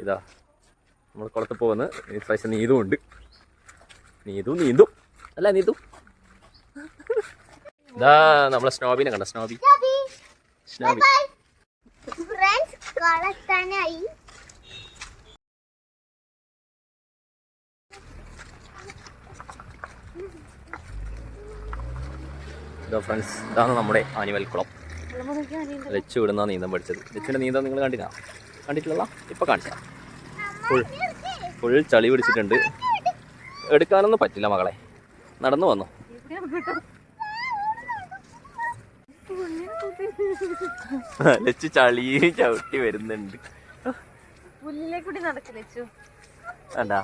ഇതാ നമ്മൾ കുളത്ത് പോകുന്നത്. ഈ പ്രാവശ്യം നീതും ഉണ്ട്. നീന്തും അല്ല നീതു. ഇതാ നമ്മളെ സ്നോബിനെ കണ്ട. സ്നോബി ഇതാ ഫ്രണ്ട്സ്, ഇതാണ് നമ്മുടെ ആനിമൽ കുളം. ലച്ചു വിടുന്ന നീന്തം പഠിച്ചത്. ലച്ചുവിൻ്റെ നീന്തം നിങ്ങൾ കണ്ടിട്ടില്ല? ഇപ്പം കാണിച്ചാൽ ഫുൾ ചളി പിടിച്ചിട്ടുണ്ട്. എടുക്കാനൊന്നും പറ്റില്ല മകളെ, നടന്നു വന്നു. ലച്ചു ചളി ചവിട്ടി വരുന്നുണ്ട്. വേണ്ടാ,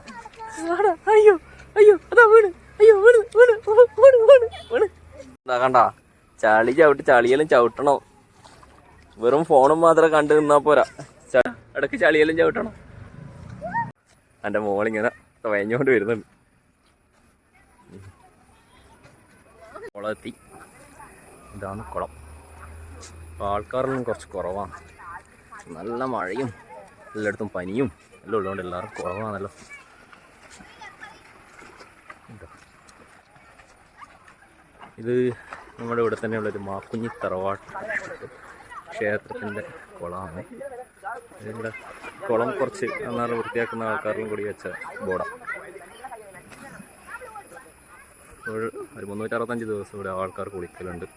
അയ്യോ അയ്യോ അതാ വീണ്, അയ്യോ വീണ് വീണ് വീണ് വീണ് വീണ്. എന്താ കണ്ട, ചളി ചവിട്ടി ചളിയെല്ലാം ചവിട്ടണം. വെറും ഫോണും മാത്രം കണ്ടു നിന്നാ പോരാ, ഇടയ്ക്ക് ചളിയെല്ലാം ചവിട്ടണം. എൻ്റെ മോളിങ്ങനെ തുഴഞ്ഞുകൊണ്ട് വരുന്നുണ്ട്. കുളമെത്തി. ഇതാണ് കുളം. അപ്പോൾ ആൾക്കാരെല്ലാം കുറച്ച് കുറവാണ്. നല്ല മഴയും എല്ലായിടത്തും പനിയും എല്ലാം ഉള്ളതുകൊണ്ട് എല്ലാവരും കുറവാണല്ലോ. ഇത് നമ്മുടെ ഇവിടെ തന്നെയുള്ളൊരു മാക്കുഞ്ഞി തറവാട്ട് ക്ഷേത്രത്തിൻ്റെ കുളമാണ്. ഇതിൻ്റെ കുളം കുറച്ച് അന്നാറ് വൃത്തിയാക്കുന്ന ആൾക്കാരിലും കൂടി വെച്ച ബോർഡാണ്. ഒരു 365 ദിവസം ഇവിടെ ആൾക്കാർ കുളിക്കലുണ്ട്.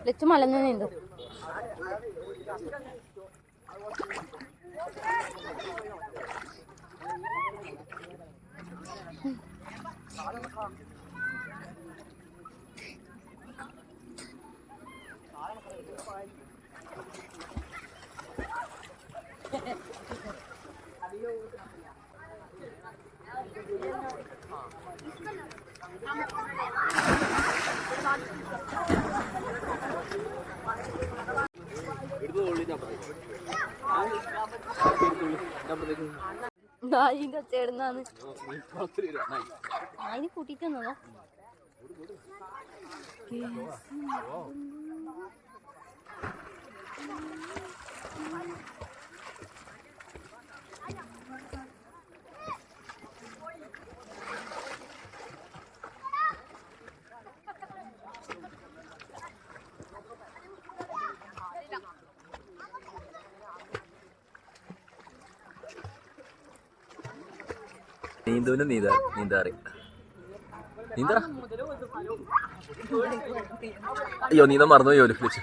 ലച്ചു മലന്ന് നീന്തും. നായിന്റെ ചേർന്നാണ് അതിന് കൂട്ടിട്ടൊന്നോ. നീന്തുവിന് നീന്താറി. അയ്യോ നീന്താൻ മറന്നു പോയി. വിളിച്ചു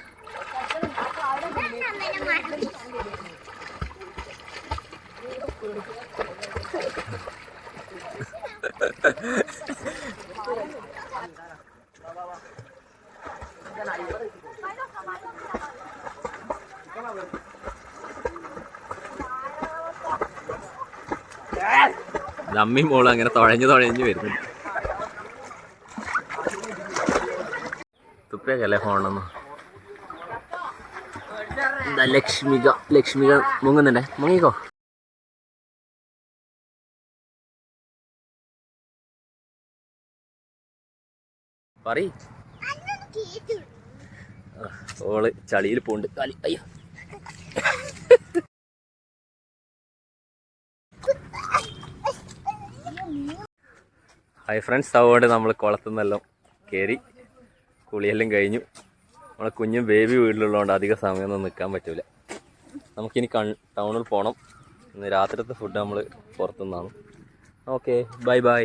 അമ്മയും മോളും അങ്ങനെ തുഴഞ്ഞു വരുന്നുണ്ട്. തുപ്പിയൊക്കെയല്ലേ ഫോണൊന്നും. എന്താ ലക്ഷ്മിക മുങ്ങുന്നുണ്ടേ, മുങ്ങിക്കോ. പറയ്. ഓള് ചളിയിൽ പോണ്ട് കാലി. അയ്യോ ഹായ് ഫ്രണ്ട്സ്, അതുകൊണ്ട് നമ്മൾ കുളത്തുനിന്നെല്ലാം കയറി കുളിയെല്ലാം കഴിഞ്ഞു. നമ്മളെ കുഞ്ഞും ബേബി വീട്ടിലുള്ളതുകൊണ്ട് അധിക സമയമൊന്നും നിൽക്കാൻ പറ്റില്ല. നമുക്കിനി ടൗണിൽ പോകണം. ഇന്ന് രാത്രിത്തെ ഫുഡ് നമ്മൾ പുറത്തുനിന്നാണ്. Okay, bye bye.